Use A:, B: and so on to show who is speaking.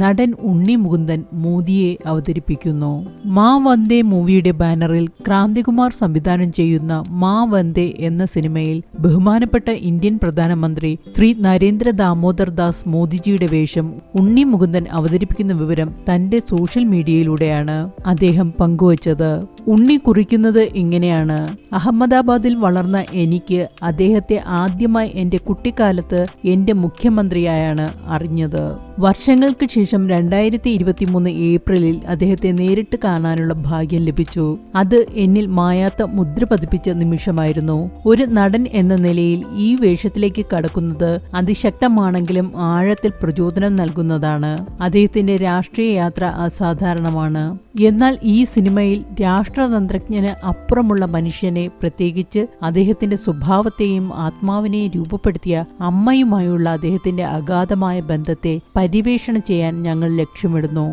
A: നടൻ ഉണ്ണി മുകുന്ദൻ മോദിയെ അവതരിപ്പിക്കുന്നു. മാ വന്ദേ മൂവിയുടെ ബാനറിൽ ക്രാന്തികുമാർ സംവിധാനം ചെയ്യുന്ന മാ വന്ദേ എന്ന സിനിമയിൽ ബഹുമാനപ്പെട്ട ഇന്ത്യൻ പ്രധാനമന്ത്രി ശ്രീ നരേന്ദ്ര ദാമോദർ ദാസ് മോദിജിയുടെ വേഷം ഉണ്ണി മുകുന്ദൻ അവതരിപ്പിക്കുന്ന വിവരം തന്റെ സോഷ്യൽ മീഡിയയിലൂടെയാണ് അദ്ദേഹം പങ്കുവച്ചത്. ഉണ്ണി കുറിക്കുന്നത് ഇങ്ങനെയാണ്: അഹമ്മദാബാദിൽ വളർന്ന എനിക്ക് അദ്ദേഹത്തെ ആദ്യമായി എന്റെ കുട്ടിക്കാലത്ത് എന്റെ മുഖ്യമന്ത്രിയായാണ് അറിഞ്ഞത്. വർഷങ്ങൾക്ക് ശേഷം 2023 ഏപ്രിലിൽ അദ്ദേഹത്തെ നേരിട്ട് കാണാനുള്ള ഭാഗ്യം ലഭിച്ചു. അത് എന്നിൽ മായാത്ത മുദ്ര പതിപ്പിച്ച നിമിഷമായിരുന്നു. ഒരു നടൻ എന്ന നിലയിൽ ഈ വേഷത്തിലേക്ക് കടക്കുന്നത് അതിശക്തമാണെങ്കിലും ആഴത്തിൽ പ്രചോദനം നൽകുന്നതാണ്. അദ്ദേഹത്തിന്റെ രാഷ്ട്രീയ യാത്ര അസാധാരണമാണ്. എന്നാൽ ഈ സിനിമയിൽ രാഷ്ട്രതന്ത്രജ്ഞന് അപ്പുറമുള്ള മനുഷ്യനെ, പ്രത്യേകിച്ച് അദ്ദേഹത്തിന്റെ സ്വഭാവത്തെയും ആത്മാവിനെയും രൂപപ്പെടുത്തിയ അമ്മയുമായുള്ള അദ്ദേഹത്തിന്റെ അഗാധമായ ബന്ധത്തെ പരിവേഷണം ചെയ്യാൻ ഞങ്ങൾ ലക്ഷ്യമിടുന്നു.